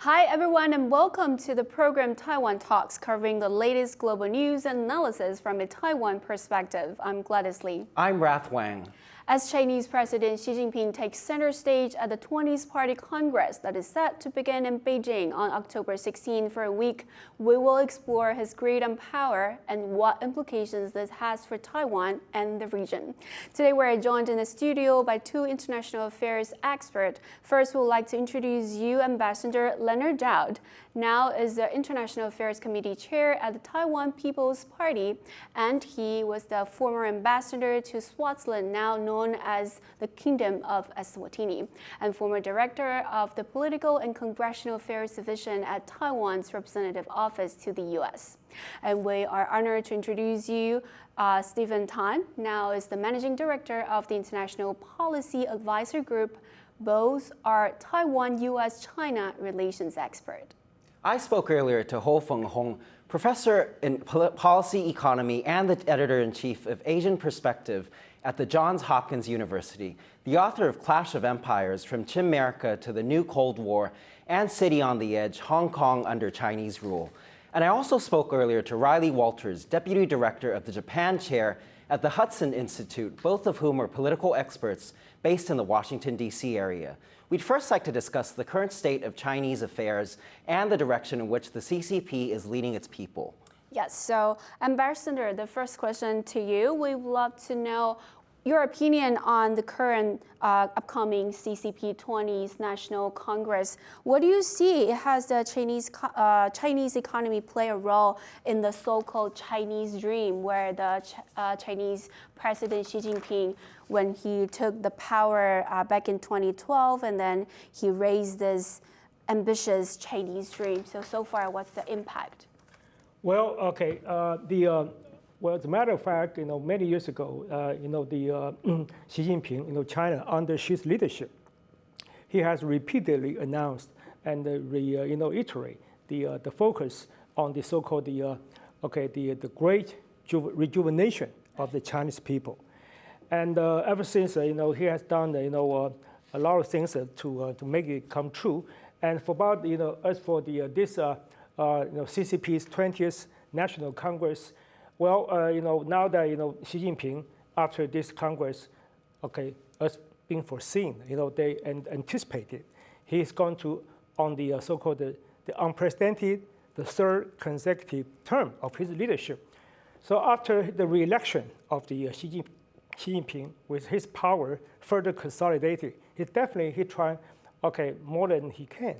Hi everyone and welcome to the program Taiwan Talks, covering the latest global news and analysis from a Taiwan perspective. I'm Gladys. I'm Rath Wang. As Chinese President Xi Jinping takes center stage at the 20th Party Congress that is set to begin in Beijing on October 16 for a week, we will explore his greed and power and what implications this has for Taiwan and the region. Today we're joined in the studio by two international affairs experts. First, we would like to introduce you Ambassador Leonard Chao. Now is the International Affairs Committee Chair at the Taiwan People's Party, and he was the former ambassador to Swaziland, now known as the Kingdom of Eswatini, and former director of the Political and Congressional Affairs Division at Taiwan's Representative Office to the U.S. And we are honored to introduce you Stephen Tan, now is the Managing Director of the International Policy Advisor Group. Both are Taiwan-U.S.-China relations expert. I spoke earlier to Ho-fung Hung, professor in policy economy and the editor-in-chief of Asian Perspective at the Johns Hopkins University, the author of Clash of Empires, From Chimerica to the New Cold War, and City on the Edge, Hong Kong under Chinese rule. And I also spoke earlier to Riley Walters, deputy director of the Japan Chair at the Hudson Institute, both of whom are political experts based in the Washington, D.C. area. We'd first like to discuss the current state of Chinese affairs and the direction in which the CCP is leading its people. Yes, so Ambassador, the first question to you, we'd love to know your opinion on the current upcoming CCP 20th National Congress. What do you see? Has the Chinese economy play a role in the so-called Chinese dream, where the Chinese President Xi Jinping, when he took the power back in 2012, and then he raised this ambitious Chinese dream? So far, what's the impact? Well, okay, well, as a matter of fact, many years ago, Xi Jinping, China, under Xi's leadership, he has repeatedly announced and reiterate the focus on the so-called the great rejuvenation of the Chinese people, and ever since he has done a lot of things to make it come true. And for about as for this CCP's 20th National Congress. Well, now that Xi Jinping, after this Congress, as being foreseen, they anticipated, he is going to on the so-called the unprecedented, the third consecutive term of his leadership. So after the re-election of the Xi Jinping, with his power further consolidated, he tried more than he can,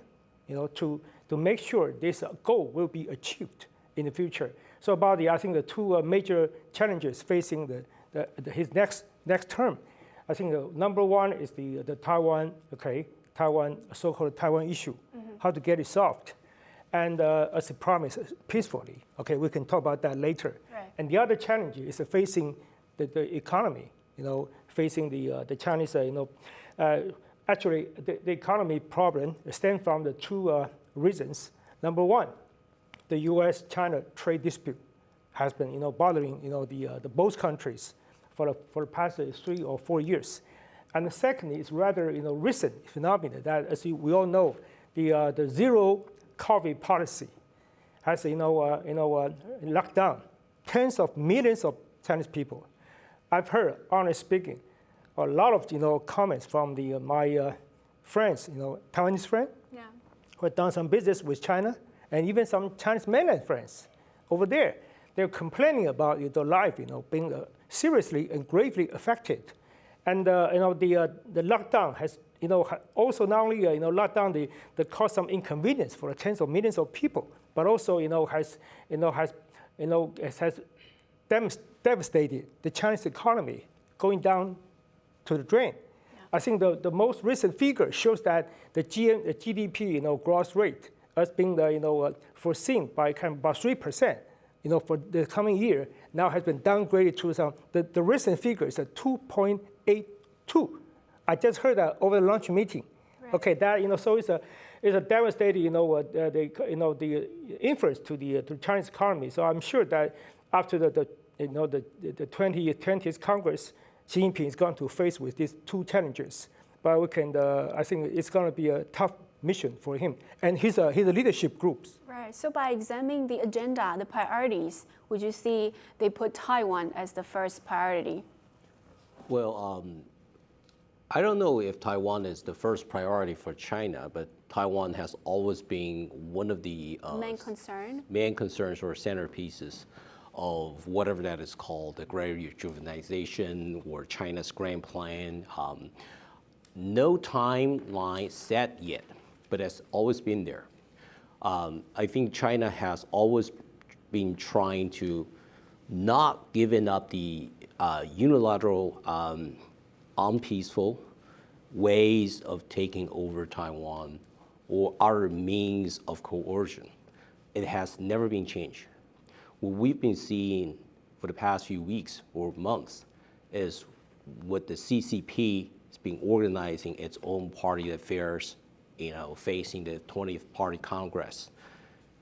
to make sure this goal will be achieved in the future. So about I think the two major challenges facing his next term, I think number one is the Taiwan so-called Taiwan issue, how to get it solved, and as a promise, peacefully. Okay, we can talk about that later. Right. And the other challenge is facing the economy, facing the Chinese, actually the economy problem stems from the two reasons. Number one, the U.S.-China trade dispute has been, bothering, the both countries for the past 3 or 4 years. And the second is rather, recent phenomenon that, as we all know, the zero COVID policy has, locked down tens of millions of Chinese people. I've heard, honestly speaking, a lot of, comments from my friends, Taiwanese friends, yeah, who have done some business with China, and even some Chinese mainland friends over there. They're complaining about their life, being seriously and gravely affected. And the lockdown has, also not only locked down the cause some inconvenience for tens of millions of people, but also has devastated the Chinese economy, going down to the drain. Yeah. I think the most recent figure shows that the GDP growth rate as being foreseen by about 3%, for the coming year, now has been downgraded to some. The recent figure is at 2.82. I just heard that over the lunch meeting. Right. Okay, that so it's a devastating the influence to the Chinese economy. So I'm sure that after the 20th Congress, Xi Jinping is going to face with these two challenges. But we can, I think it's going to be a tough mission for him and his leadership groups. Right. So by examining the agenda, the priorities, would you see they put Taiwan as the first priority? Well, I don't know if Taiwan is the first priority for China, but Taiwan has always been one of the main concerns or centerpieces of whatever that is called, the Great Rejuvenization or China's Grand Plan. No timeline set yet, but it's always been there. I think China has always been trying to not giving up the unilateral, unpeaceful ways of taking over Taiwan or other means of coercion. It has never been changed. What we've been seeing for the past few weeks or months is what the CCP has been organizing its own party affairs, facing the 20th Party Congress.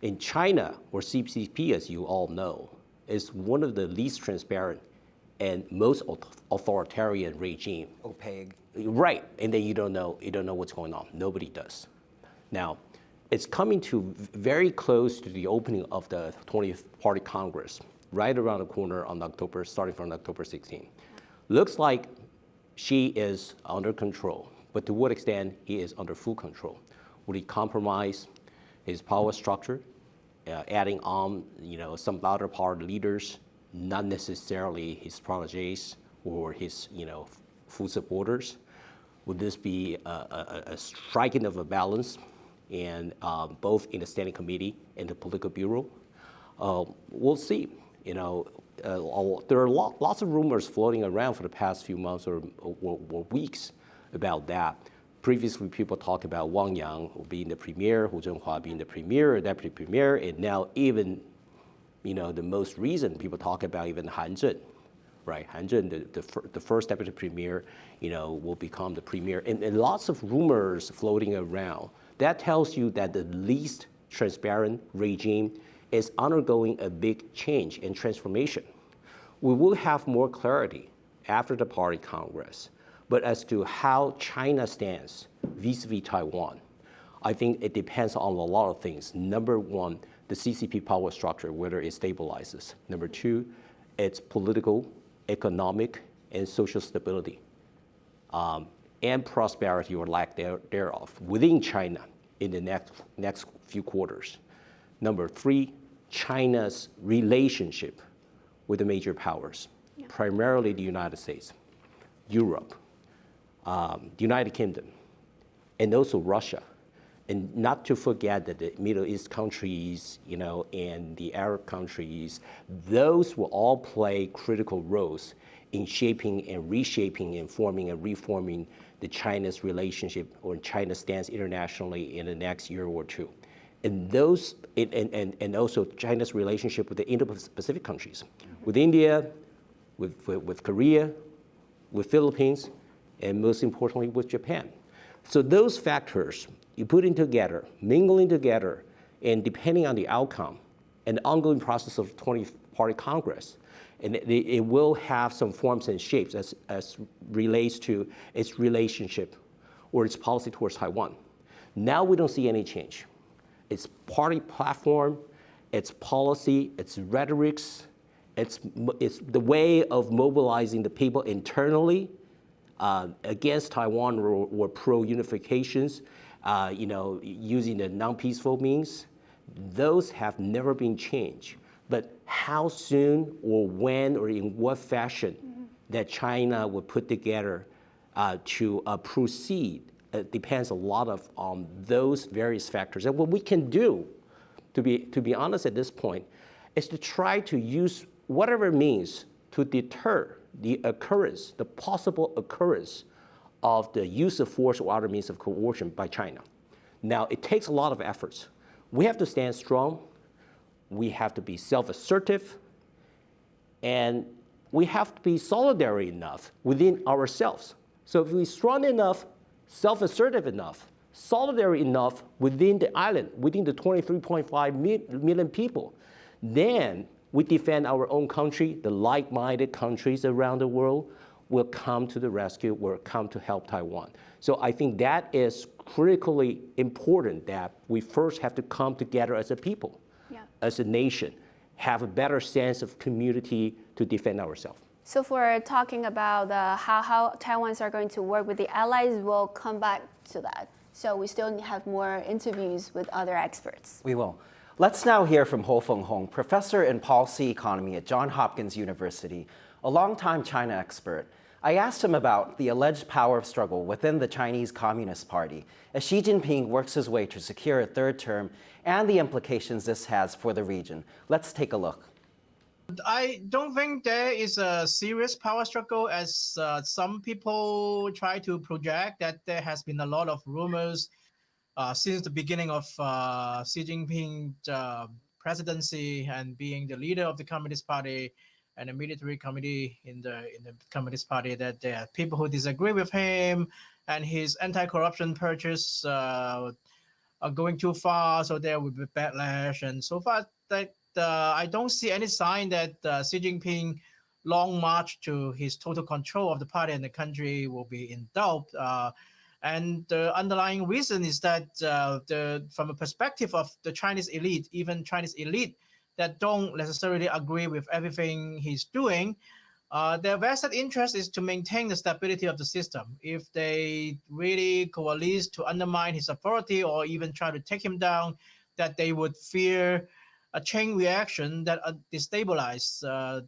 In China, where CCP, as you all know, is one of the least transparent and most authoritarian regime. Opaque. Right, and then you don't know what's going on. Nobody does. Now, it's coming to very close to the opening of the 20th Party Congress, right around the corner on starting from October 16. Looks like Xi is under control, but to what extent he is under full control? Will he compromise his power structure, adding on, some other party leaders, not necessarily his protégés or his, full supporters? Would this be a striking of a balance, and both in the Standing Committee and the Political Bureau? We'll see. There are lots of rumors floating around for the past few months or weeks about that. Previously, people talked about Wang being the premier, Hu Zhenhua being the premier, deputy premier, and now even, the most recent people talk about even Han Zheng, right? Han Zheng, the first deputy premier, will become the premier, and lots of rumors floating around. That tells you that the least transparent regime is undergoing a big change and transformation. We will have more clarity after the Party Congress, but as to how China stands vis-a-vis Taiwan, I think it depends on a lot of things. Number one, the CCP power structure, whether it stabilizes. Number two, its political, economic, and social stability, and prosperity or lack thereof within China in the next few quarters. Number three, China's relationship with the major powers, primarily the United States, Europe, the United Kingdom, and also Russia. And not to forget that the Middle East countries, and the Arab countries, those will all play critical roles in shaping and reshaping and forming and reforming the China's relationship or China's stance internationally in the next year or two. And those, and also China's relationship with the Indo-Pacific countries, with India, with Korea, with Philippines, and most importantly with Japan. So those factors, you put in together, mingling together, and depending on the outcome and the ongoing process of 20th Party Congress, and it will have some forms and shapes as relates to its relationship or its policy towards Taiwan. Now we don't see any change. Its party platform, its policy, its rhetorics, it's the way of mobilizing the people internally against Taiwan or pro-unifications, using the non-peaceful means. Those have never been changed. But how soon or when or in what fashion that China will put together to proceed depends a lot on those various factors. And what we can do, to be honest at this point, is to try to use whatever means to deter the possible occurrence of the use of force or other means of coercion by China. Now, it takes a lot of efforts. We have to stand strong. We have to be self-assertive. And we have to be solidary enough within ourselves. So if we're strong enough, self-assertive enough, solidary enough within the island, within the 23.5 million people, then we defend our own country, the like-minded countries around the world. will come to the rescue, will come to help Taiwan. So I think that is critically important, that we first have to come together as a people, as a nation, have a better sense of community to defend ourselves. So for talking about how Taiwans are going to work with the allies, we'll come back to that. So we still have more interviews with other experts. We will. Let's now hear from Ho-fung Hung, professor in policy economy at Johns Hopkins University, a longtime China expert. I asked him about the alleged power struggle within the Chinese Communist Party as Xi Jinping works his way to secure a third term and the implications this has for the region. Let's take a look. I don't think there is a serious power struggle as some people try to project, that there has been a lot of rumors since the beginning of Xi Jinping's presidency and being the leader of the Communist Party and the military committee in the Communist Party, that there are people who disagree with him and his anti-corruption purchase are going too far, so there will be backlash. And so far, that I don't see any sign that Xi Jinping long march to his total control of the party and the country will be in doubt. And the underlying reason is that from a perspective of the Chinese elite, even Chinese elite that don't necessarily agree with everything he's doing, their vested interest is to maintain the stability of the system. If they really coalesce to undermine his authority or even try to take him down, that they would fear a chain reaction that destabilize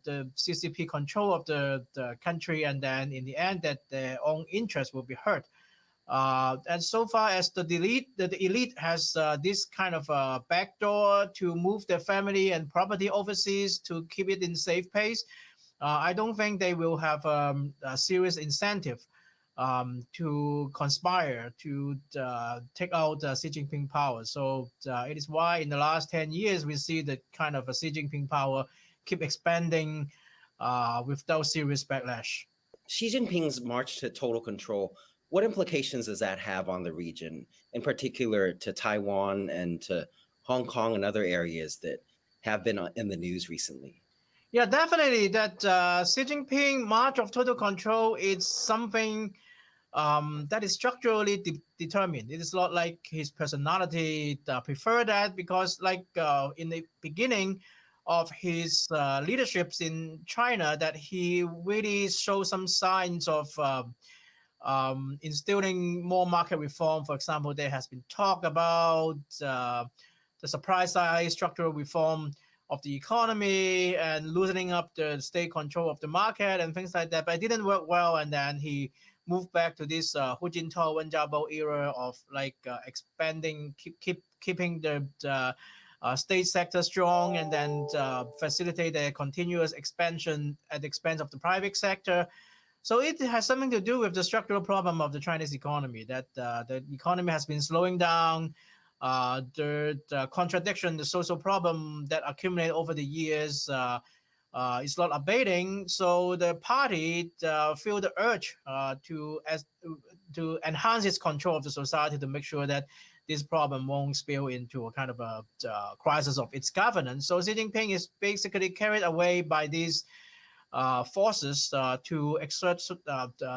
the CCP control of the country, and then in the end that their own interest will be hurt. And so far as the elite has this kind of backdoor to move their family and property overseas to keep it in safe place, I don't think they will have a serious incentive to conspire to take out Xi Jinping power. So it is why in the last 10 years, we see the kind of a Xi Jinping power keep expanding without serious backlash. Xi Jinping's march to total control, what implications does that have on the region, in particular to Taiwan and to Hong Kong and other areas that have been in the news recently? Yeah, definitely that Xi Jinping march of total control is something that is structurally determined. It is not like his personality prefer that, because like in the beginning of his leaderships in China, that he really showed some signs of instilling more market reform. For example, there has been talk about the surprise side structural reform of the economy and loosening up the state control of the market and things like that, but it didn't work well. And then he moved back to this Hu Jintao Wenjiabao era of like expanding, keeping the state sector strong, and then facilitate a continuous expansion at the expense of the private sector. So it has something to do with the structural problem of the Chinese economy, that the economy has been slowing down. The contradiction, the social problem that accumulated over the years is not abating. So the party feel the urge to enhance its control of the society, to make sure that this problem won't spill into a kind of a crisis of its governance. So Xi Jinping is basically carried away by these forces to exert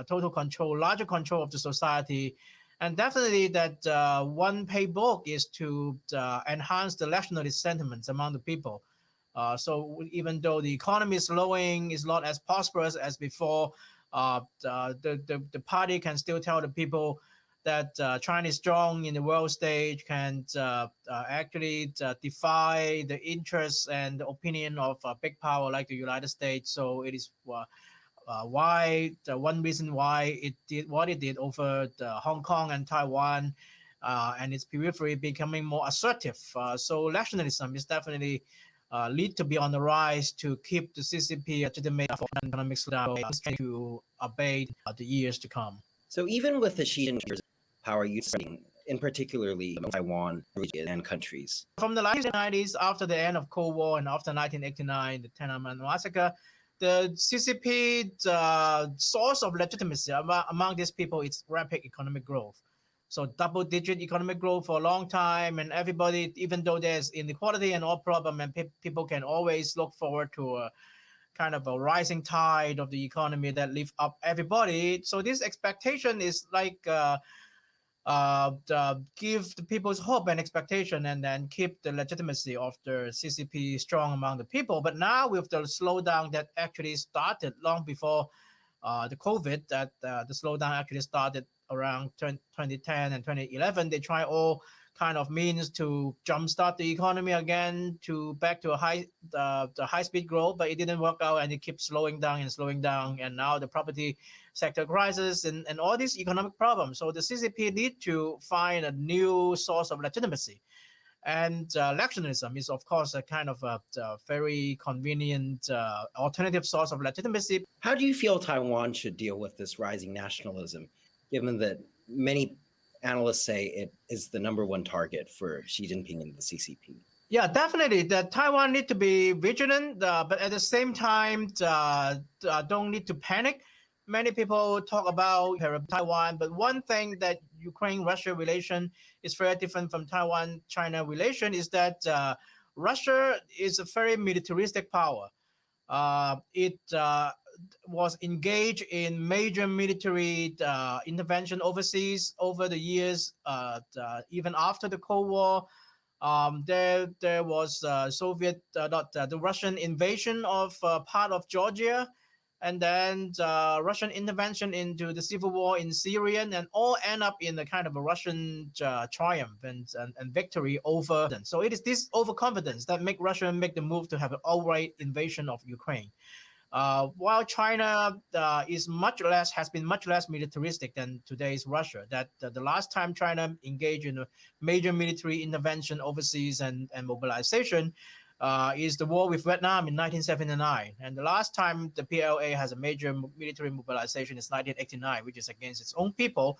total control, larger control of the society. And definitely that one playbook is to enhance the nationalist sentiments among the people. So even though the economy is slowing, is not as prosperous as before, the party can still tell the people that China is strong in the world stage, can actually defy the interests and the opinion of a big power like the United States. So it is why the one reason why it did what it did over Hong Kong and Taiwan and its periphery becoming more assertive. So nationalism is definitely lead to be on the rise to keep the CCP legitimate for economic slowdown to abate the years to come. So even with the Xi Jinping's power using, in particularly Taiwan region and countries. From the 1990s, after the end of Cold War and after 1989, the Tiananmen massacre, the CCP's source of legitimacy among these people is rapid economic growth. So double-digit economic growth for a long time, and everybody, even though there's inequality and all problem, and people can always look forward to kind of a rising tide of the economy that lift up everybody. So this expectation is like give the people's hope and expectation, and then keep the legitimacy of the CCP strong among the people. But now with the slowdown that actually started long before the COVID, that the slowdown actually started around 2010 and 2011, they try all kind of means to jumpstart the economy again to back to a the high speed growth, but it didn't work out, and it keeps slowing down and slowing down. And now the property sector crisis and all these economic problems. So the CCP need to find a new source of legitimacy. And electionism is, of course, a kind of a very convenient alternative source of legitimacy. How do you feel Taiwan should deal with this rising nationalism, given that many analysts say it is the #1 target for Xi Jinping and the CCP? Yeah, definitely. The Taiwan need to be vigilant, but at the same time, don't need to panic. Many people talk about Taiwan, but one thing that Ukraine-Russia relation is very different from Taiwan-China relation is that Russia is a very militaristic power. It was engaged in major military intervention overseas over the years, even after the Cold War. There was the Russian invasion of part of Georgia, and then Russian intervention into the civil war in Syria, and all end up in a kind of a Russian triumph and victory over them. So it is this overconfidence that make Russia make the move to have an outright invasion of Ukraine. While China has been much less militaristic than today's Russia. That the last time China engaged in a major military intervention overseas and mobilization is the war with Vietnam in 1979. And the last time the PLA has a major military mobilization is 1989, which is against its own people.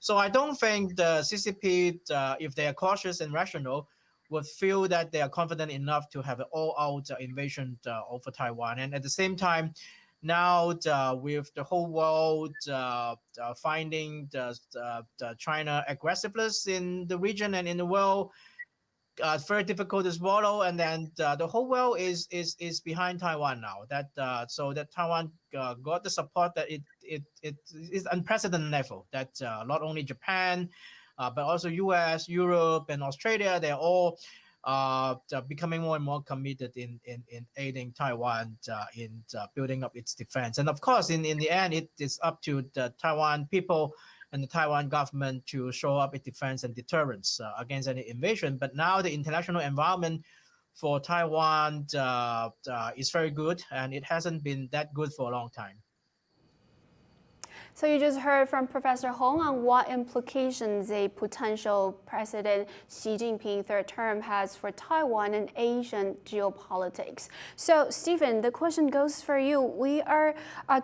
So I don't think the CCP, if they are cautious and rational, would feel that they are confident enough to have an all-out invasion over Taiwan. And at the same time, now with the whole world finding the China aggressiveness in the region and in the world, very difficult to swallow, and then the whole world is behind Taiwan now. That so that Taiwan got the support that it is unprecedented level. That not only Japan, but also U.S., Europe, and Australia, they're all becoming more and more committed in aiding Taiwan in building up its defense. And of course, in the end, it is up to the Taiwan people and the Taiwan government to show up its defense and deterrence against any invasion. But now the international environment for Taiwan is very good, and it hasn't been that good for a long time. So you just heard from Professor Hung on what implications a potential President Xi Jinping third term has for Taiwan and Asian geopolitics. So Stephen, the question goes for you. We are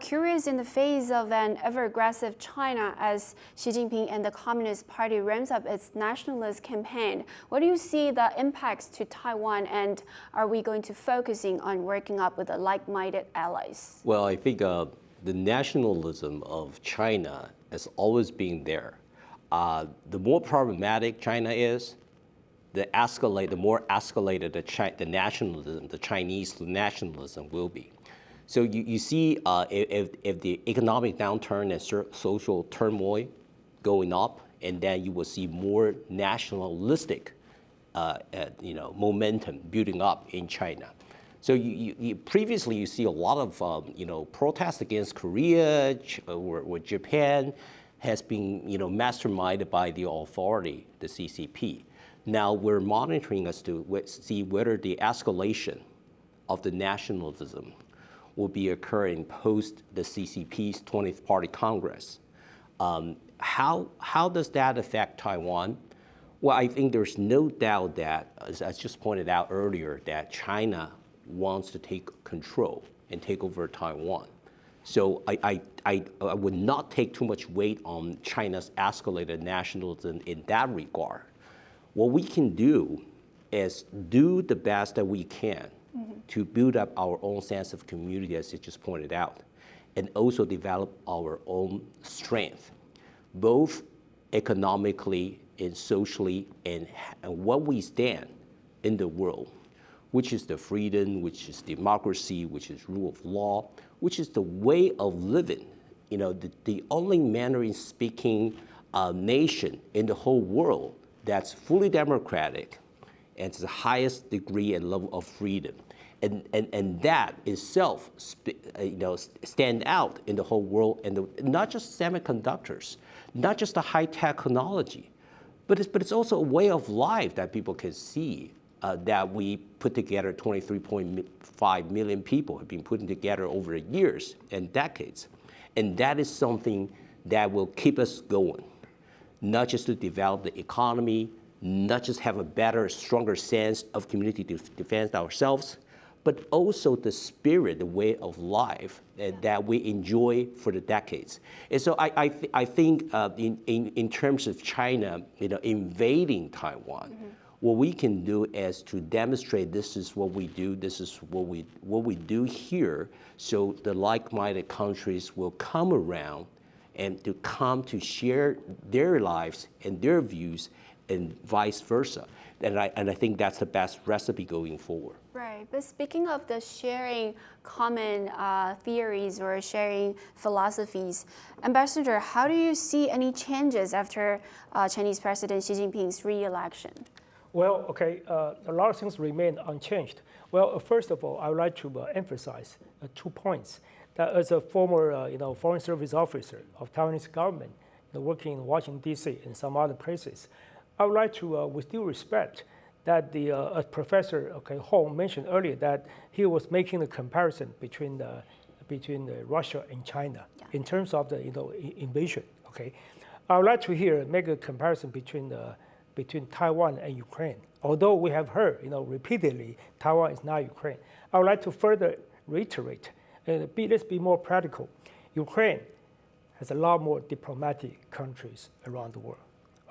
curious in the face of an ever-aggressive China as Xi Jinping and the Communist Party ramps up its nationalist campaign. What do you see the impacts to Taiwan, and are we going to focusing on working up with the like-minded allies? Well, I think the nationalism of China has always been there. The more problematic China is, the more escalated the nationalism, the Chinese nationalism will be. So you see, if the economic downturn and social turmoil going up, and then you will see more nationalistic, momentum building up in China. So previously you see a lot of protests against Korea or Japan has been masterminded by the authority, the CCP. Now we're monitoring as to see whether the escalation of the nationalism will be occurring post the CCP's 20th Party Congress. How does that affect Taiwan? Well, I think there's no doubt that, as I just pointed out earlier, that China wants to take control and take over Taiwan. So I would not take too much weight on China's escalated nationalism in that regard. What we can do is do the best that we can to build up our own sense of community, as you just pointed out, and also develop our own strength, both economically and socially, and what we stand in the world. which is the freedom, which is democracy, which is rule of law, which is the way of living. You know, the only Mandarin-speaking nation in the whole world that's fully democratic and to the highest degree and level of freedom. And that itself, stand out in the whole world, and not just semiconductors, not just the high technology, but it's also a way of life that people can see that we put together. 23.5 million people have been putting together over years and decades, and that is something that will keep us going, not just to develop the economy, not just have a better, stronger sense of community to defend ourselves, but also the spirit, the way of life that we enjoy for the decades. And so I think in terms of China, invading Taiwan, what we can do is to demonstrate this is what we do, this is what we do here, so the like-minded countries will come around and to come to share their lives and their views, and vice versa. And I think that's the best recipe going forward. Right, but speaking of the sharing common theories or sharing philosophies, Ambassador, how do you see any changes after Chinese President Xi Jinping's re-election? Well, okay, a lot of things remain unchanged. Well, first of all, I would like to emphasize 2 points. That as a former, foreign service officer of Taiwanese government, working in Washington, D.C. and some other places, I would like to, with due respect, that the Professor Hong mentioned earlier that he was making a comparison between Russia and China in terms of the invasion. Okay, I would like to make a comparison between Taiwan and Ukraine. Although we have heard repeatedly Taiwan is not Ukraine, I would like to further reiterate. Let's be more practical. Ukraine has a lot more diplomatic countries around the world.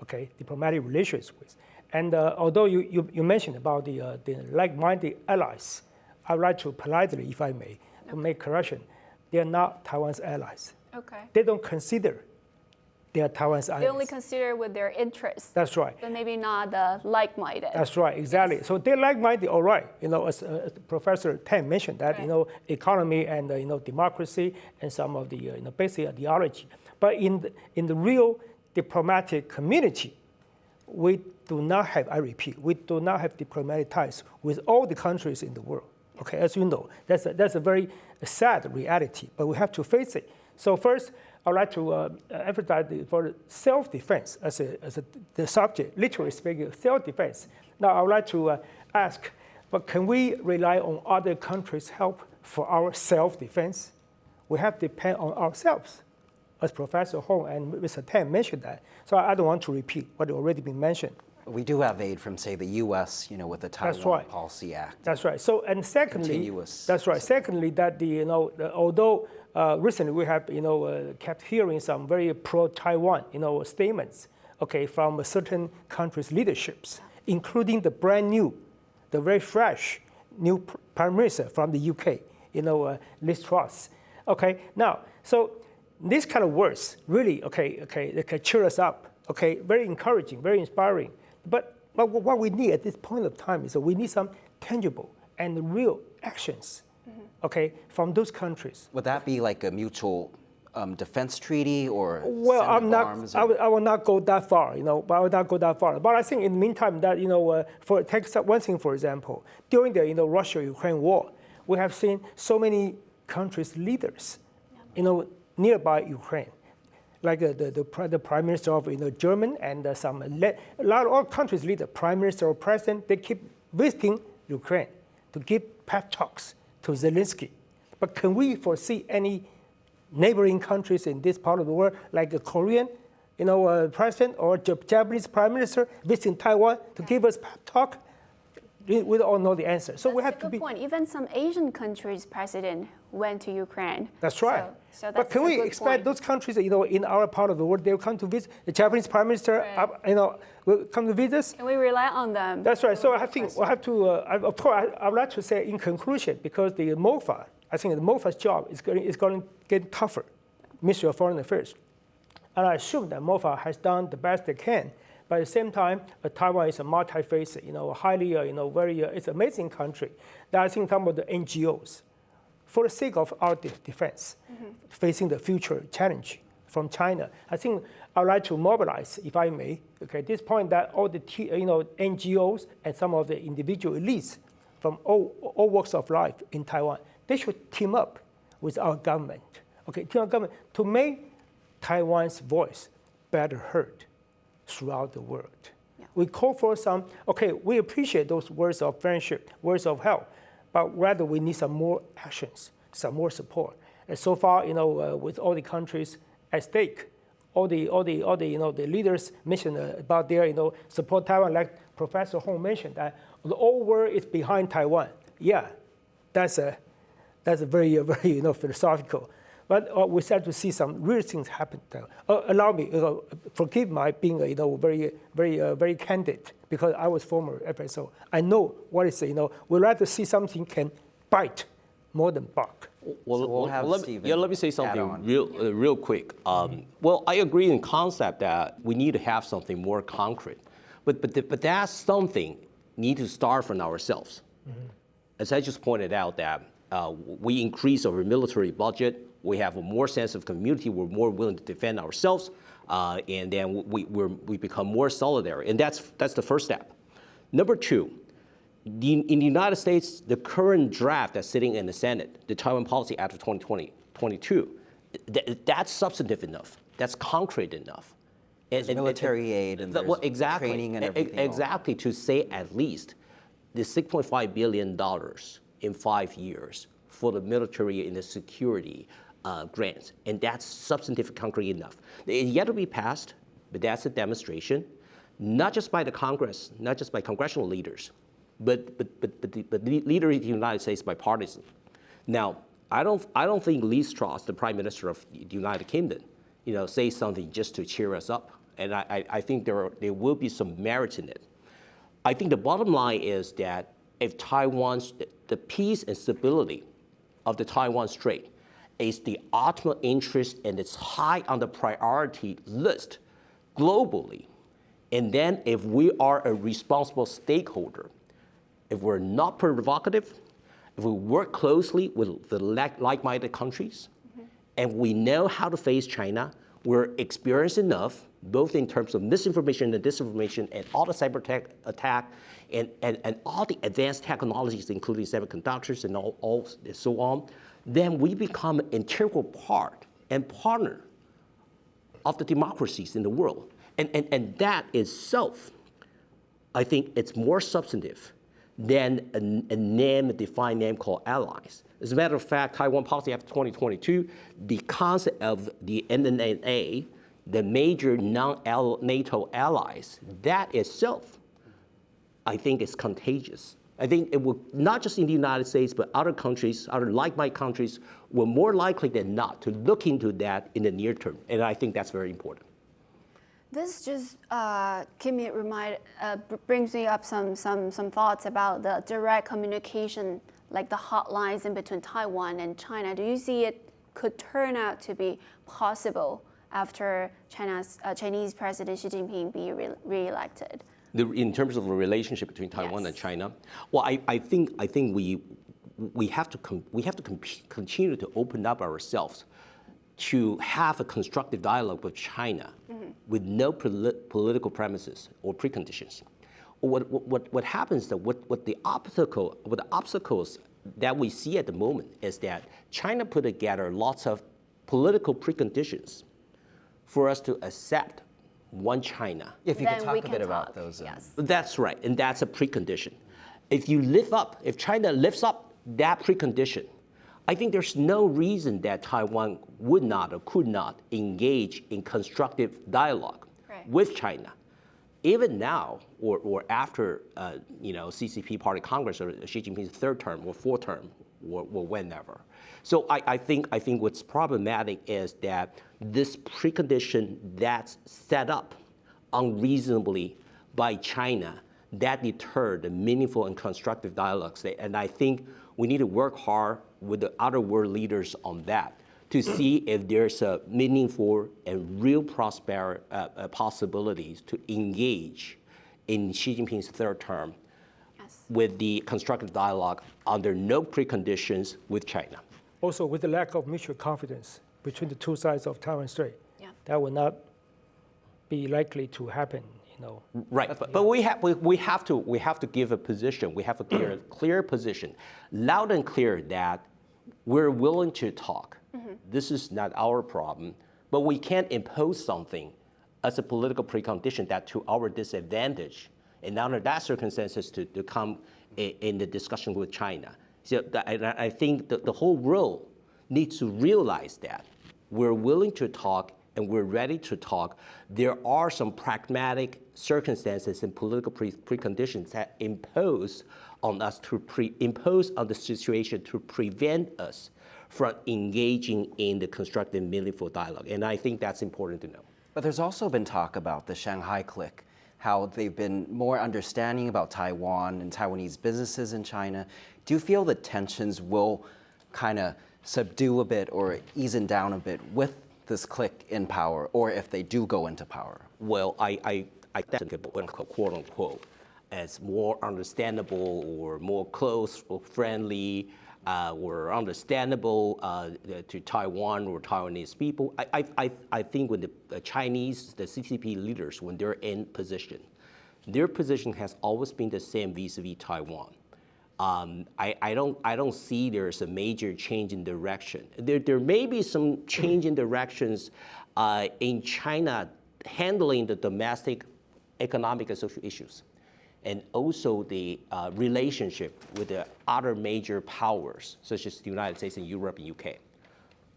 Okay, diplomatic relations with. And although you mentioned about the like-minded allies, I would like to politely, if I may, make correction. They are not Taiwan's allies. Okay. They don't consider they are Taiwan's allies. They only consider with their interests. That's right. But maybe not the like-minded. That's right, exactly. So they're like-minded, all right. As Professor Tan mentioned that, right. Economy and democracy and some of the basic ideology. But in the real diplomatic community, we do not have, I repeat, we do not have diplomatic ties with all the countries in the world. Okay, as you know, that's a very sad reality, but we have to face it. So first, I would like to emphasize for self-defense as the subject, literally speaking, self-defense. Now, I would like to ask, but can we rely on other countries' help for our self-defense? We have to depend on ourselves, as Professor Hong and Mr. Tan mentioned that. So I don't want to repeat what already been mentioned. We do have aid from, say, the U.S., with the Taiwan Policy Act. That's right. So, and secondly, continuous. That's right. Secondly, that although recently we have kept hearing some very pro-Taiwan statements, from certain countries' leaderships, including the brand new, the very fresh new Prime Minister from the UK, Liz Truss. Okay, now so these kind of words really they can cheer us up. Okay, very encouraging, very inspiring. But what we need at this point of time is that we need some tangible and real actions, from those countries. Would that be like a mutual defense treaty or well, arms? I will not go that far, but I will not go that far. But I think in the meantime that, for take one thing, for example, during the, Russia-Ukraine war, we have seen so many countries' leaders, nearby Ukraine. Like the Prime Minister of German and a lot of all countries' leaders, Prime Minister or President, they keep visiting Ukraine to give pep talks to Zelensky. But can we foresee any neighboring countries in this part of the world, like a Korean, President or Japanese Prime Minister visiting Taiwan to give us pep talk? We all know the answer. So that's we have a to good be. point. Even some Asian countries' president went to Ukraine. That's right. So that's but can we expect those countries, in our part of the world, they'll come to visit the Japanese Prime Minister, will come to visit us? Can we rely on them? That's right. So I think we'll have to. Of course, I would like to say in conclusion, because the MOFA, I think the MOFA's job is going to get tougher, Ministry of Foreign Affairs, and I assume that MOFA has done the best they can. But at the same time, Taiwan is a multi-faced, highly, very, it's an amazing country. That I think some of the NGOs, for the sake of our defense, facing the future challenge from China, I think I'd like to mobilize, if I may, okay, at this point that all the NGOs and some of the individual elites from all walks of life in Taiwan, they should team up with our government, okay, to make Taiwan's voice better heard throughout the world. Yeah. We call for some, okay, we appreciate those words of friendship, words of help, but rather we need some more actions, some more support. And so far, with all the countries at stake, all the leaders mentioned about their support Taiwan, like Professor Hung mentioned that the whole world is behind Taiwan. Yeah, that's a very philosophical. But we start to see some real things happen. Allow me, forgive my being very candid, because I was former FSO. I know what is we like to see something can bite more than bark. Let me say something real quick. Well, I agree in concept that we need to have something more concrete, but that something need to start from ourselves. As I just pointed out, that we increase our military budget, we have a more sense of community, we're more willing to defend ourselves, and then we become more solidary, and that's the first step. Number two. In the United States, the current draft that's sitting in the Senate, the Taiwan Policy Act of 2022, that's substantive enough. That's concrete enough. There's military aid and there's training and everything. Exactly, to say at least the $6.5 billion in 5 years for the military and the security grants. And that's substantive, concrete enough. It's yet to be passed, but that's a demonstration, not just by the Congress, not just by congressional leaders, but the leader of the United States bipartisan. Now, I don't think Liz Truss, the Prime Minister of the United Kingdom, say something just to cheer us up. And I think there will be some merit in it. I think the bottom line is that if the peace and stability of the Taiwan Strait is the ultimate interest and it's high on the priority list globally, and then if we are a responsible stakeholder, if we're not provocative, if we work closely with the like-minded countries, and we know how to face China, we're experienced enough, both in terms of misinformation and disinformation and all the cyber attack and all the advanced technologies, including semiconductors and all and so on, then we become an integral part and partner of the democracies in the world. And that itself, I think it's more substantive than a defined name called allies. As a matter of fact, Taiwan Policy Act 2022, the concept of the NNA, the major non-NATO allies, that itself, I think is contagious. I think it will, not just in the United States, but other countries, other like-minded countries, will more likely than not to look into that in the near term. And I think that's very important. This just brings me up some thoughts about the direct communication, like the hotlines in between Taiwan and China. Do you see it could turn out to be possible after Chinese President Xi Jinping be re-elected? In terms of the relationship between Taiwan and China, well, I think we have to continue to open up ourselves to have a constructive dialogue with China with no political premises or preconditions. What happens that what the obstacles that we see at the moment is that China put together lots of political preconditions for us to accept one China. If you could talk a bit about those. Yes. That's right, and that's a precondition. If China lifts up that precondition, I think there's no reason that Taiwan would not or could not engage in constructive dialogue with China, even now or after CCP Party Congress or Xi Jinping's third term or fourth term or whenever. So I think what's problematic is that this precondition that's set up unreasonably by China that deter the meaningful and constructive dialogues. And I think we need to work hard with the other world leaders on that to see if there's a meaningful and real possibilities to engage in Xi Jinping's third term with the constructive dialogue under no preconditions with China. Also, with the lack of mutual confidence between the two sides of Taiwan Strait, that will not be likely to happen. Right, but we have to give a position. We have a clear position, loud and clear that we're willing to talk. This is not our problem, but we can't impose something as a political precondition that to our disadvantage, and under that circumstances to come in the discussion with China. So I think the whole world needs to realize that we're willing to talk and we're ready to talk. There are some pragmatic circumstances and political preconditions that impose on us to impose on the situation to prevent us from engaging in the constructive, meaningful dialogue. And I think that's important to know. But there's also been talk about the Shanghai clique, how they've been more understanding about Taiwan and Taiwanese businesses in China. Do you feel the tensions will kind of subdue a bit or ease down a bit with this clique in power, or if they do go into power? Well, I think about quote unquote as more understandable or more close or friendly or understandable to Taiwan or Taiwanese people. I think when the Chinese, the CCP leaders, when they're in position, their position has always been the same vis-a-vis Taiwan. I don't see there's a major change in direction. There may be some change in directions in China handling the domestic economic and social issues, and also the relationship with the other major powers, such as the United States and Europe and UK.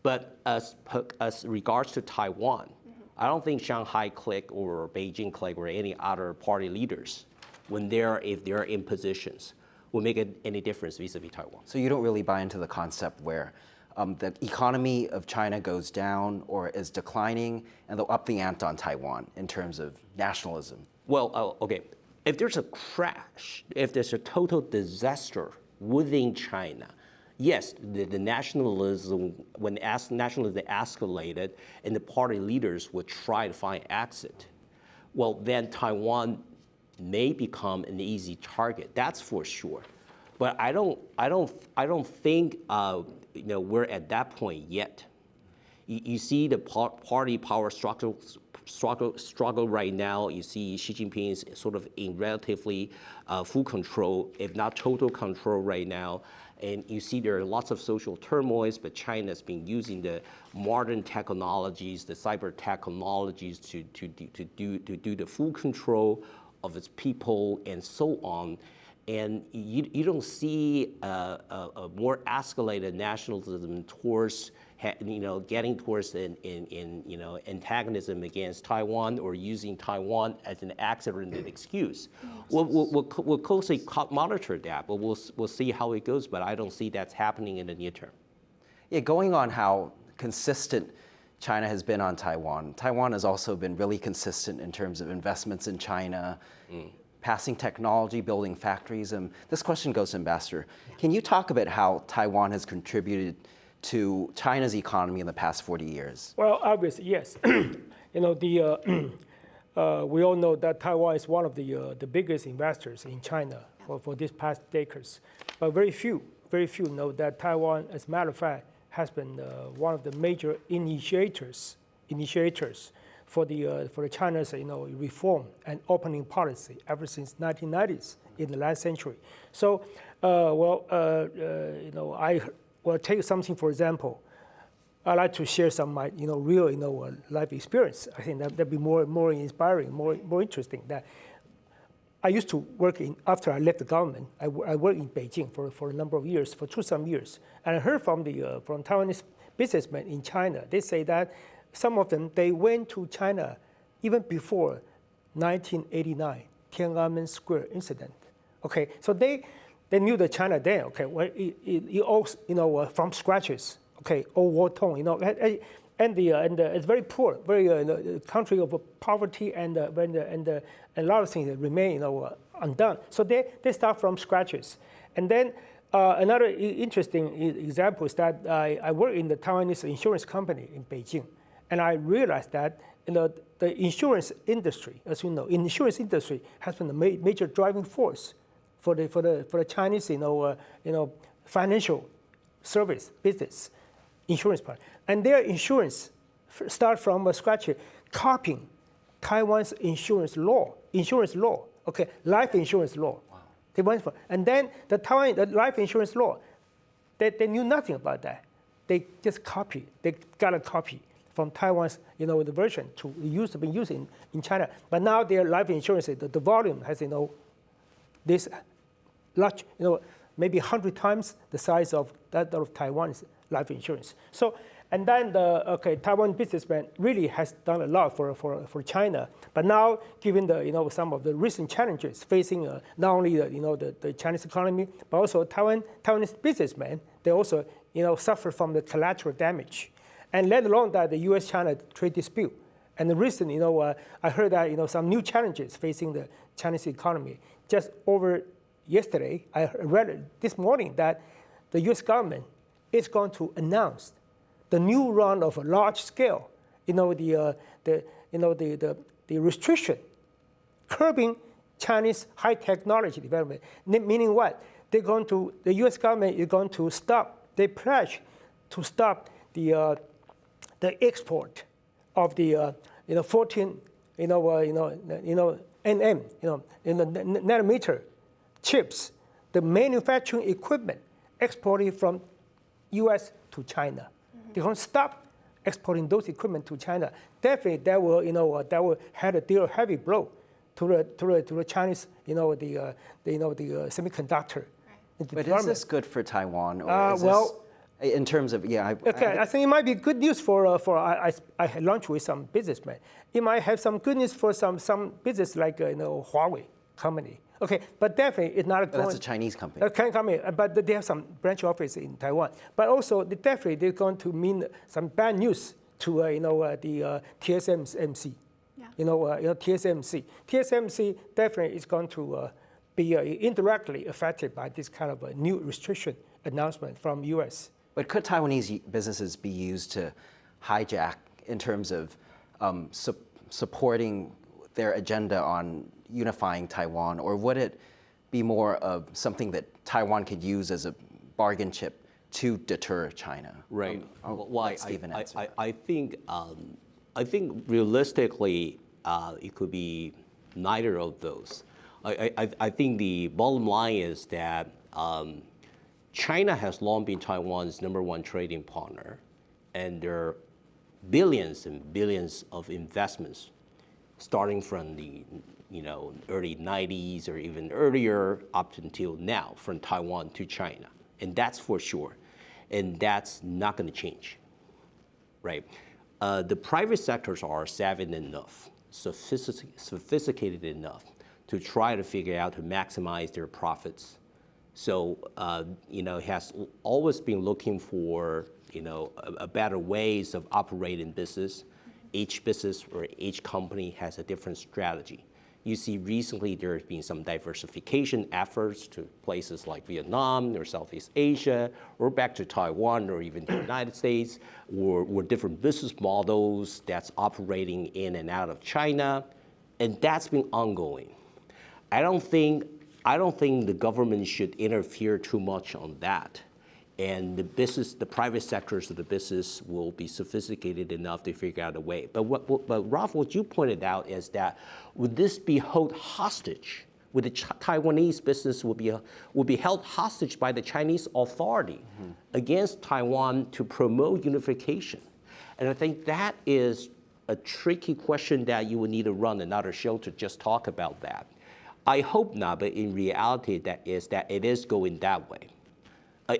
But as regards to Taiwan, I don't think Shanghai clique or Beijing clique or any other party leaders, if they're in positions, will make any difference vis-a-vis Taiwan. So you don't really buy into the concept where the economy of China goes down or is declining, and they'll up the ante on Taiwan in terms of nationalism? Well, okay. If there's a crash, if there's a total disaster within China, yes, the nationalism, when nationalism escalated and the party leaders would try to find exit, well, then Taiwan may become an easy target. That's for sure. But I don't think we're at that point yet. You see the party power struggle right now. You see Xi Jinping is sort of in relatively full control, if not total control right now. And you see there are lots of social turmoils, but China's been using the modern technologies, the cyber technologies to do the full control of its people and so on. And you don't see a more escalated nationalism towards getting towards an antagonism against Taiwan or using Taiwan as an accidental excuse. We'll closely monitor that, but we'll see how it goes. But I don't see that's happening in the near term. Yeah, going on how consistent China has been on Taiwan. Taiwan has also been really consistent in terms of investments in China, passing technology, building factories. This question goes to Ambassador. Can you talk about how Taiwan has contributed to China's economy in the past 40 years? Well, obviously, yes. We all know that Taiwan is one of the biggest investors in China for these past decades. But very few know that Taiwan, as a matter of fact, has been one of the major initiators for the China's reform and opening policy ever since 1990s in the last century. So, I will take something for example. I like to share some of my real life experience. I think that'd be more inspiring, more interesting. That I used to work after I left the government. I worked in Beijing for a number of years, for some years, and I heard from Taiwanese businessmen in China. They say that some of them they went to China even before 1989 Tiananmen Square incident. Okay, so they knew the China then. Okay, well, it all from scratches. Okay, all war torn. And it's very poor, very country of poverty and a lot of things that remain undone. So they start from scratches, and then Another interesting example is that I work in the Taiwanese insurance company in Beijing, and I realized that the insurance industry, as you know, insurance industry has been a major driving force for the Chinese financial service business insurance part, and their insurance start from scratch, copying Taiwan's insurance law, okay, life insurance law. Wow. They went for, and then the life insurance law, they knew nothing about that. They just copied. They got a copy from Taiwan's, the version to be used in China. But now their life insurance, the volume has, this large, maybe 100 times the size of that of Taiwan's life insurance. So, and then Taiwan businessman really has done a lot for China. But now, given the some of the recent challenges facing not only the Chinese economy, but also Taiwanese businessmen, they also suffer from the collateral damage, and let alone that the U.S.-China trade dispute. And the recent, I heard that some new challenges facing the Chinese economy. Just over yesterday, I read this morning that the U.S. government is going to announce the new round of a large scale, the restriction curbing Chinese high technology development. Meaning what? The U.S. government is going to stop. They pledge to stop the export of the 14 nanometer chips, the manufacturing equipment exported from U.S. to China. They're going to stop exporting those equipment to China. Definitely, that will have a deal heavy blow to the Chinese, the semiconductor. Right. But is this good for Taiwan, or is this, in terms of I think it might be good news for I had lunch with some businessmen. It might have some good news for some business like Huawei company. Okay, but definitely it's not going. That's a Chinese company. A Chinese company, but they have some branch office in Taiwan. But also, they're going to mean some bad news to the TSMC. Yeah. TSMC. TSMC definitely is going to be indirectly affected by this kind of a new restriction announcement from U.S. But could Taiwanese businesses be used to hijack in terms of supporting their agenda on unifying Taiwan, or would it be more of something that Taiwan could use as a bargain chip to deter China? Right. I think realistically it could be neither of those. I think the bottom line is that China has long been Taiwan's #1 trading partner, and there are billions and billions of investments starting from the early 90s or even earlier up until now from Taiwan to China. And that's for sure. And that's not going to change, right? The private sectors are savvy enough, sophisticated enough to try to figure out to maximize their profits. So, has always been looking for, a better ways of operating business. Each business or each company has a different strategy. You see recently there has been some diversification efforts to places like Vietnam or Southeast Asia, or back to Taiwan or even the United States, or different business models that's operating in and out of China, and that's been ongoing. I don't think the government should interfere too much on that. And the private sectors of the business will be sophisticated enough to figure out a way. But Rath, what you pointed out is that would this be held hostage? Would the Taiwanese business will be held hostage by the Chinese authority against Taiwan to promote unification? And I think that is a tricky question that you would need to run another show to just talk about that. I hope not, but in reality, that it is going that way.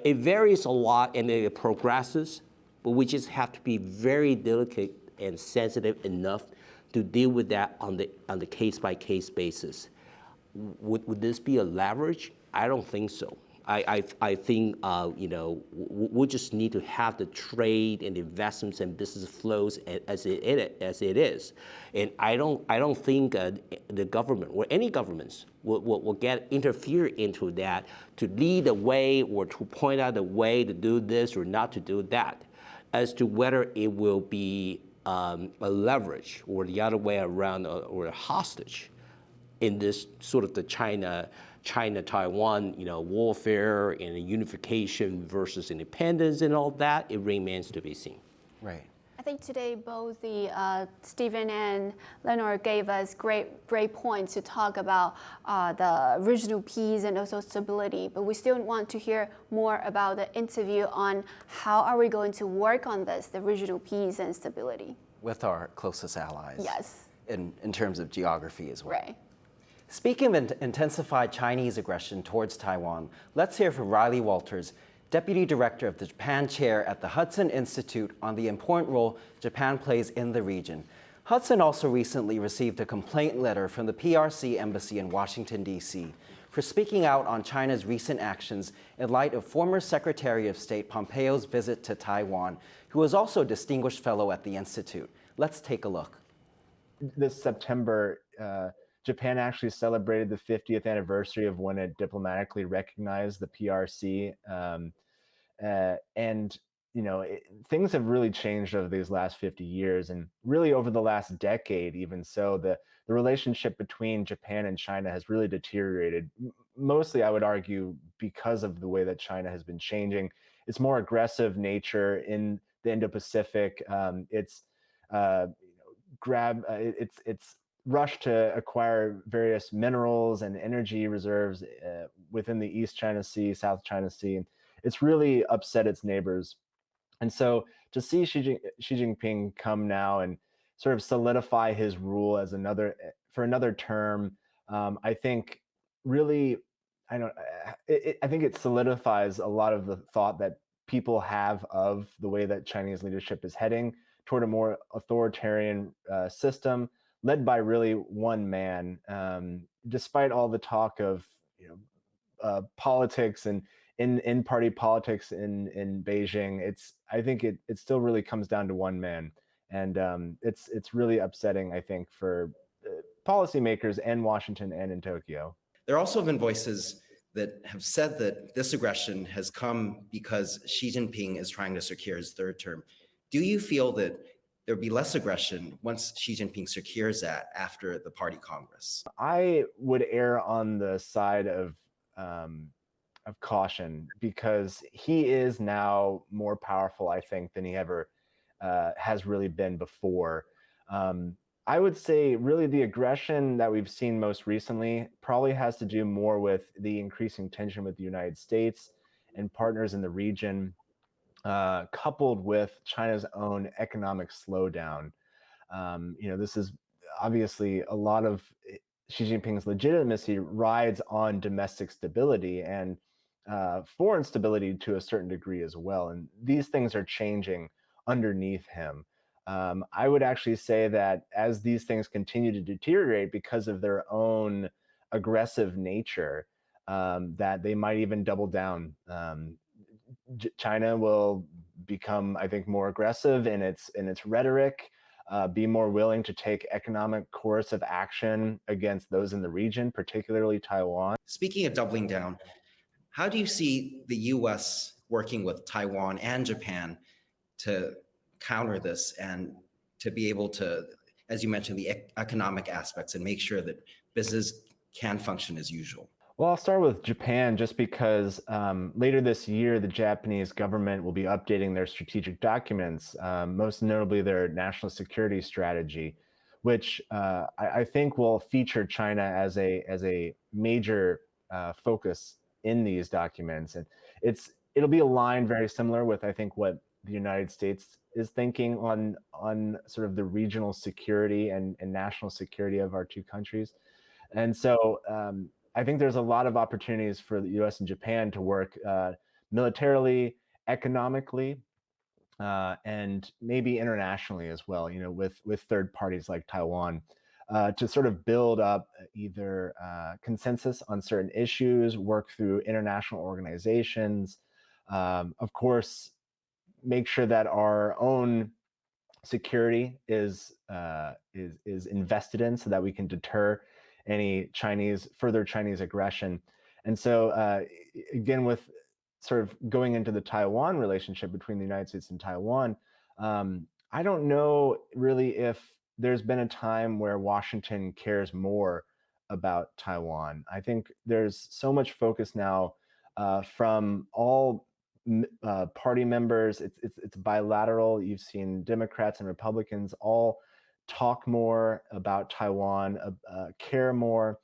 It varies a lot and it progresses, but we just have to be very delicate and sensitive enough to deal with that on the case-by-case basis. Would this be a leverage? I don't think so. I think we just need to have the trade and investments and business flows as it is, and I don't think the government or any governments will get interfere into that to lead the way or to point out the way to do this or not to do that, as to whether it will be a leverage or the other way around or a hostage in this sort of the China-Taiwan, warfare and unification versus independence and all that. It remains to be seen. Right. I think today both Stephen and Leonard gave us great points to talk about the regional peace and also stability. But we still want to hear more about the interview on how are we going to work on this, the regional peace and stability. With our closest allies. Yes. In terms of geography as well. Right. Speaking of intensified Chinese aggression towards Taiwan, let's hear from Riley Walters, Deputy Director of the Japan Chair at the Hudson Institute, on the important role Japan plays in the region. Hudson also recently received a complaint letter from the PRC Embassy in Washington, D.C. for speaking out on China's recent actions in light of former Secretary of State Pompeo's visit to Taiwan, who was also a distinguished fellow at the Institute. Let's take a look. This September, Japan actually celebrated the 50th anniversary of when it diplomatically recognized the PRC. Things have really changed over these last 50 years, and really over the last decade, even so, the relationship between Japan and China has really deteriorated. Mostly, I would argue, because of the way that China has been changing. Its more aggressive nature in the Indo-Pacific, its rush to acquire various minerals and energy reserves within the East China Sea, South China Sea. And it's really upset its neighbors. And so to see Xi Jinping come now and sort of solidify his rule as for another term, I think really, I think it solidifies a lot of the thought that people have of the way that Chinese leadership is heading toward a more authoritarian system, led by really one man. Despite all the talk of politics and in-party politics in Beijing, I think it still really comes down to one man, and it's really upsetting, I think, for policymakers in Washington and in Tokyo. There also have been voices that have said that this aggression has come because Xi Jinping is trying to secure his third term. Do you feel that there'll be less aggression once Xi Jinping secures that after the party congress? I would err on the side of caution, because he is now more powerful, I think, than he ever has really been before. I would say really the aggression that we've seen most recently probably has to do more with the increasing tension with the United States and partners in the region, coupled with China's own economic slowdown. This is obviously a lot of Xi Jinping's legitimacy rides on domestic stability and foreign stability to a certain degree as well. And these things are changing underneath him. I would actually say that as these things continue to deteriorate because of their own aggressive nature, that they might even double down. China will become, I think, more aggressive in its rhetoric, be more willing to take economic coercive action against those in the region, particularly Taiwan. Speaking of doubling down, how do you see the U.S. working with Taiwan and Japan to counter this and to be able to, as you mentioned, the economic aspects and make sure that business can function as usual? Well, I'll start with Japan just because later this year, the Japanese government will be updating their strategic documents, most notably their national security strategy, which I think will feature China as a major focus in these documents. And it'll be aligned very similar with, I think, what the United States is thinking on sort of the regional security and national security of our two countries. And so I think there's a lot of opportunities for the US and Japan to work militarily, economically, and maybe internationally as well, with third parties like Taiwan. to sort of build up either consensus on certain issues, work through international organizations, of course, make sure that our own security is invested in so that we can deter any further Chinese aggression. And so again, with sort of going into the Taiwan relationship between the United States and Taiwan, I don't know really if there's been a time where Washington cares more about Taiwan. I think there's so much focus now from all party members. It's bilateral. You've seen Democrats and Republicans all talk more about Taiwan, care more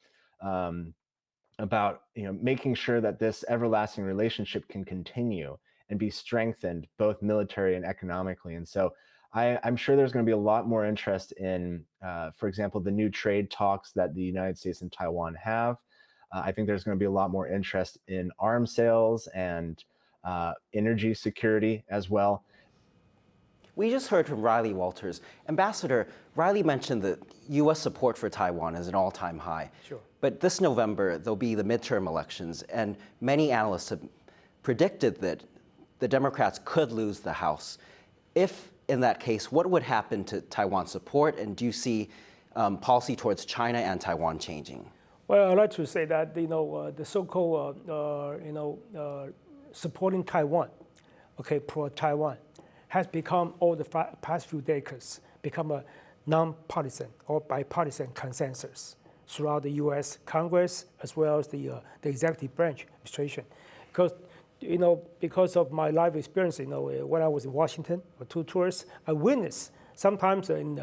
about making sure that this everlasting relationship can continue and be strengthened, both military and economically. And so I'm sure there's going to be a lot more interest in, for example, the new trade talks that the United States and Taiwan have. I think there's going to be a lot more interest in arms sales and energy security as well. We just heard from Riley Walters. Ambassador, Riley mentioned that U.S. support for Taiwan is an all-time high. Sure. But this November, there'll be the midterm elections, and many analysts have predicted that the Democrats could lose the House. If, in that case, what would happen to Taiwan support, and do you see policy towards China and Taiwan changing? Well, I'd like to say that the so-called supporting Taiwan, pro-Taiwan, has become over the past few decades become a non-partisan or bipartisan consensus throughout the U.S. Congress as well as the executive branch administration, because of my life experience, when I was in Washington for 2 tours, I witnessed sometimes in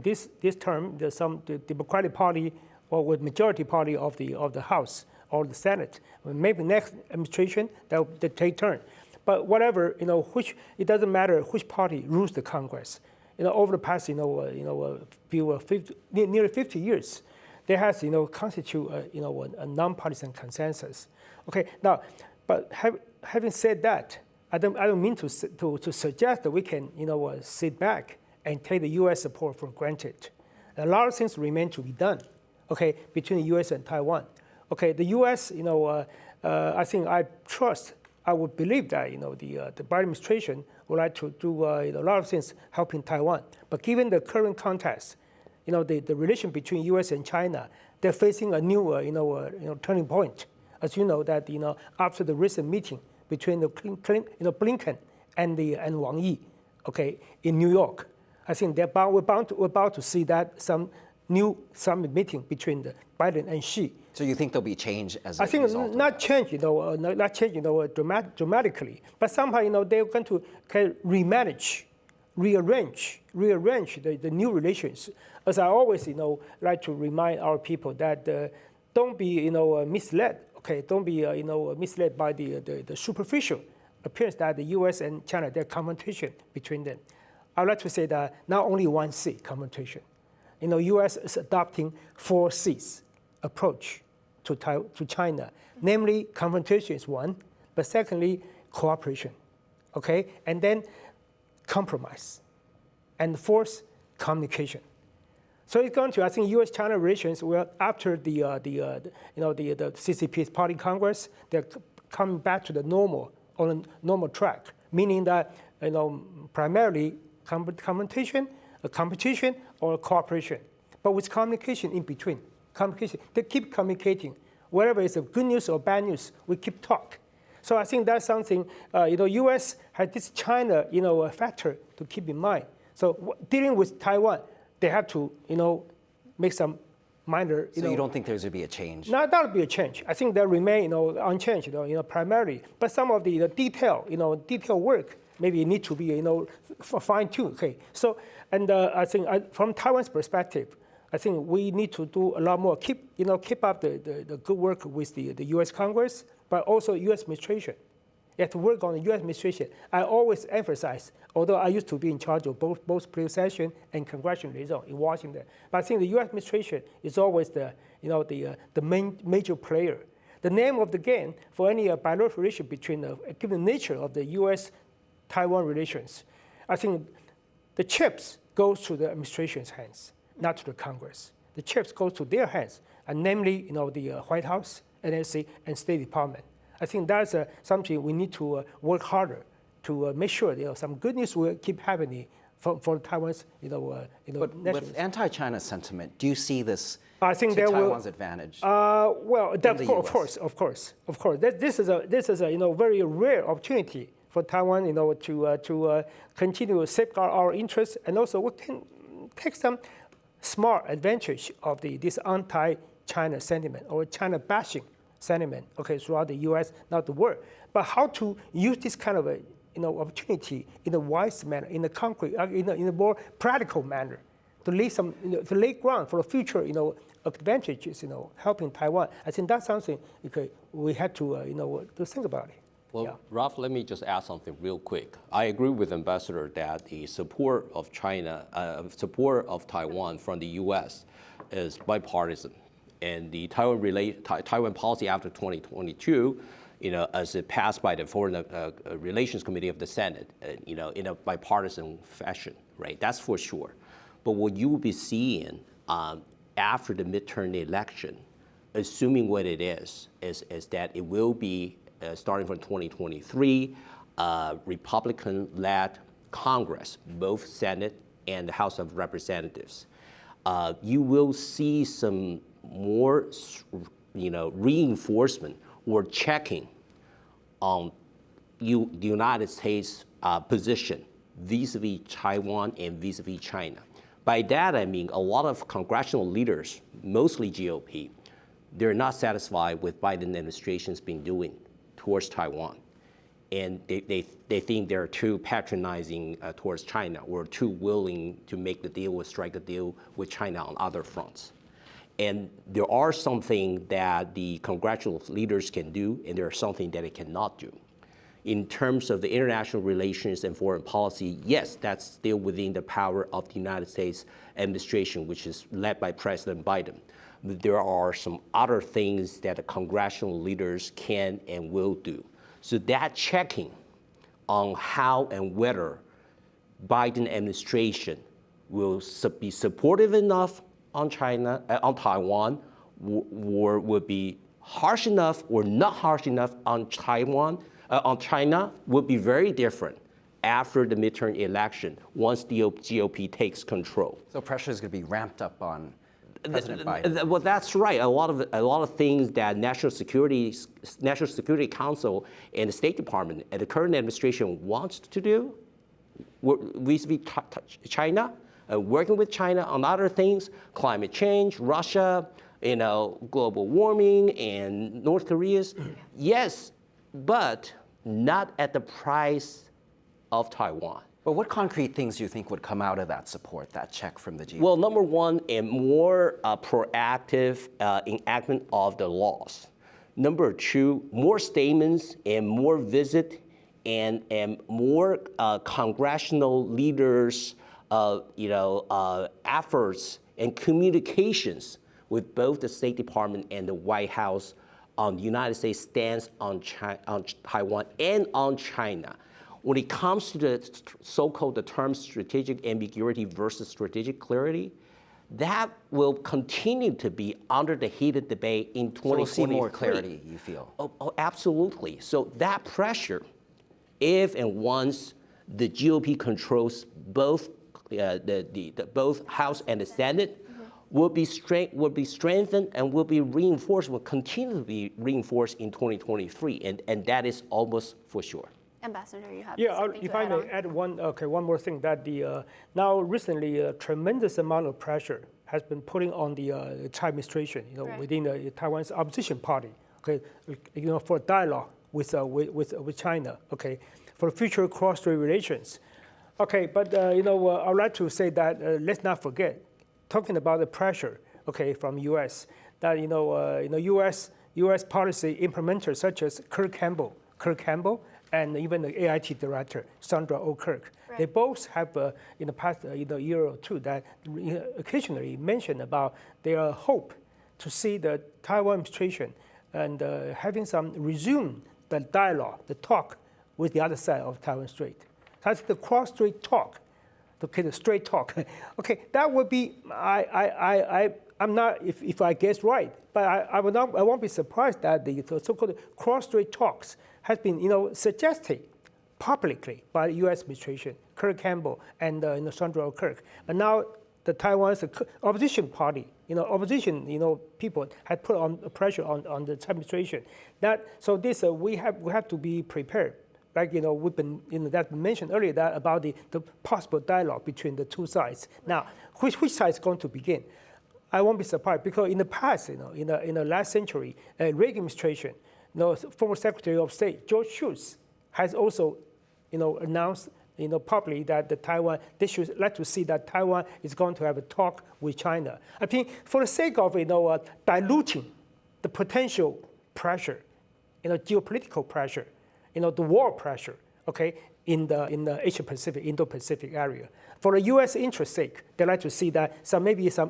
this term the Democratic Party or with majority party of the House or the Senate, maybe next administration they'll take turn. But whatever, it doesn't matter which party rules the Congress. Over the past, nearly 50 years, there has, constitute, a nonpartisan consensus. Okay, now, but having said that, I don't mean to suggest that we can, sit back and take the U.S. support for granted. A lot of things remain to be done, between the U.S. and Taiwan. The U.S., I would believe that the Biden administration would like to do a lot of things helping Taiwan. But given the current context, the relation between U.S. and China, they're facing a new turning point. As you know that after the recent meeting between the Blinken and Wang Yi, in New York, I think we're about to see that some new summit meeting between the Biden and Xi. So you think there'll be change as a result? I think not change, dramatically, but somehow they're going to rearrange the new relations. As I always like to remind our people that don't be misled. Don't be misled by the superficial appearance that the U.S. and China, their confrontation between them. I would like to say that not only 1 C confrontation. U.S. is adopting 4 Cs approach to China. Namely, confrontation is one, but secondly, cooperation, and then compromise, and fourth, communication. So it's going to, I think, U.S.-China relations will, after the CCP Party Congress, they're coming back to the normal track, meaning that primarily confrontation, a competition, or a cooperation, but with communication in between. Communication, they keep communicating. Whatever is good news or bad news, we keep talk. So I think that's something, U.S. has this China, factor to keep in mind. So dealing with Taiwan, they have to, make some minor, So you don't think there's going to be a change? No, that'll be a change. I think they'll remain, unchanged, primarily. But some of the detail work maybe need to be, fine-tuned. So, and I think from Taiwan's perspective, I think we need to do a lot more. Keep up the good work with the U.S. Congress, but also U.S. administration. You have to work on the U.S. administration. I always emphasize, although I used to be in charge of both pre-session and congressional liaison in Washington, but I think the U.S. administration is always the major player. The name of the game for any bilateral relationship between, given the nature of the U.S.-Taiwan relations, I think the chips goes to the administration's hands, not to the Congress. the chips go to their hands, and namely, the White House, NSC, and State Department. I think that's something we need to work harder to make sure some good news will keep happening for Taiwan's But with anti-China sentiment, do you see this I think to there Taiwan's will, advantage? Well, of course. This is a very rare opportunity for Taiwan, to continue to safeguard our interests, and also we can take some smart advantage of this anti-China sentiment or China bashing sentiment, throughout the U.S., not the world. But how to use this kind of opportunity in a wise manner, in a concrete, in a more practical manner, to lay some, to lay ground for the future, advantages, helping Taiwan. I think that's something we had to, to think about it. Well, Yeah. Ralph, let me just add something real quick. I agree with Ambassador that the support of China, support of Taiwan from the U.S. is bipartisan, and the Taiwan policy after 2022, as it passed by the Foreign Relations Committee of the Senate, in a bipartisan fashion, right? That's for sure. But what you will be seeing after the midterm election, assuming what it is that it will be starting from 2023, Republican-led Congress, both Senate and the House of Representatives. You will see some more, reinforcement or checking on the United States position vis-a-vis Taiwan and vis-a-vis China. By that, I mean a lot of congressional leaders, mostly GOP, they're not satisfied with Biden administration's been doing towards Taiwan. And they think they're too patronizing towards China, or too willing to make the deal or strike a deal with China on other fronts. And there are something that the congressional leaders can do, and there are something that they cannot do. In terms of the international relations and foreign policy, yes, that's still within the power of the United States administration, which is led by President Biden. But there are some other things that the congressional leaders can and will do. So that checking on how and whether Biden administration will be supportive enough on China, on Taiwan, or will be harsh enough or not harsh enough on Taiwan, on China, will be very different after the midterm election, once the GOP takes control. So pressure is going to be ramped up on President Biden. Well, that's right. A lot of things that National Security Council and the State Department and the current administration wants to do, vis-a-vis China, working with China on other things, climate change, Russia, global warming, and North Korea's. Yes, but not at the price of Taiwan. But what concrete things do you think would come out of that support, that check from the GOP? Well, number one, a more proactive enactment of the laws. Number two, more statements and more visit and more congressional leaders, efforts and communications with both the State Department and the White House on the United States stance on Taiwan and on China. When it comes to the so-called the term strategic ambiguity versus strategic clarity, that will continue to be under the heated debate in 2023. So we'll see more clarity, you feel? Oh, absolutely. So that pressure, if and once the GOP controls both both House and the Senate, will be strengthened and will be reinforced, will continue to be reinforced in 2023, and that is almost for sure. Ambassador, you have Yeah, something if to I add may on? add one more thing, that now recently a tremendous amount of pressure has been putting on the China administration, Right. within Taiwan's opposition party, for dialogue with China, for future cross-strait relations. But I'd like to say that let's not forget, talking about the pressure, from U.S. that U.S. policy implementers such as Kirk Campbell, and even the AIT director, Sandra Oh Kirk. Right. They both have, in the past year or two, that occasionally mentioned about their hope to see the Taiwan administration and having some resume the dialogue, the talk with the other side of Taiwan Strait. That's the cross-strait talk, the straight talk. That would be, I I'm not, if I guess right, but I won't be surprised that the so-called Cross-Strait talks has been, suggested publicly by the U.S. administration, Kirk Campbell and Sandra Kirk. But now the Taiwan's opposition party, opposition, people had put on pressure on the administration. So this we have to be prepared. Like we've been that mentioned earlier that about the possible dialogue between the two sides. Now, which side is going to begin? I won't be surprised because in the past, in the last century, Reagan administration, former Secretary of State George Shultz has also, announced, publicly that they should like to see that Taiwan is going to have a talk with China. I think for the sake of, diluting the potential pressure, geopolitical pressure, the war pressure, okay, in the Asia Pacific, Indo-Pacific area. For the U.S. interest sake, they like to see that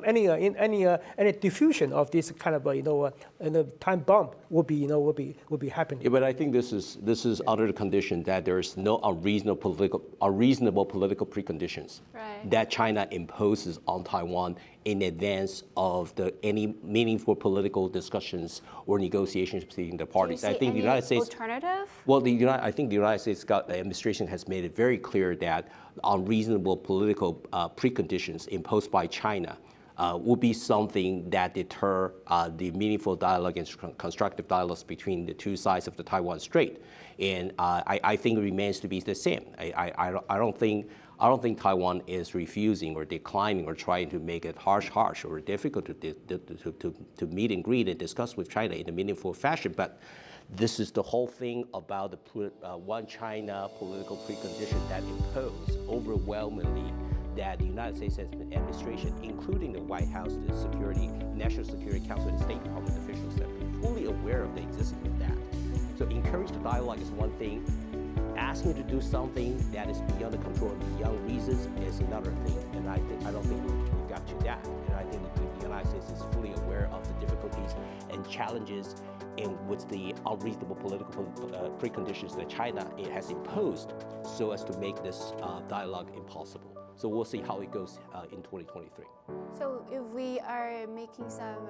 any diffusion of this kind of time bomb will be happening. Yeah, but I think this is under the condition that there is no unreasonable political preconditions that China imposes on Taiwan in advance of any meaningful political discussions or negotiations between the parties. I think the United States alternative. Well, I think the United States administration has made it very clear that unreasonable political preconditions imposed by China would be something that deter the meaningful dialogue and constructive dialogues between the two sides of the Taiwan Strait. And I think it remains to be the same. I don't think Taiwan is refusing or declining or trying to make it harsh or difficult to meet and greet and discuss with China in a meaningful fashion. But this is the whole thing about the one China political precondition that imposed overwhelmingly that the United States administration, including the White House, the National Security Council, and State Department officials, have been fully aware of the existence of that. So encourage the dialogue is one thing. Asking to do something that is beyond the control and beyond reasons is another thing. And I don't think we got to that. And I think the United States is fully aware of the difficulties and challenges in which the unreasonable political preconditions that China has imposed so as to make this dialogue impossible. So we'll see how it goes in 2023. So if we are making some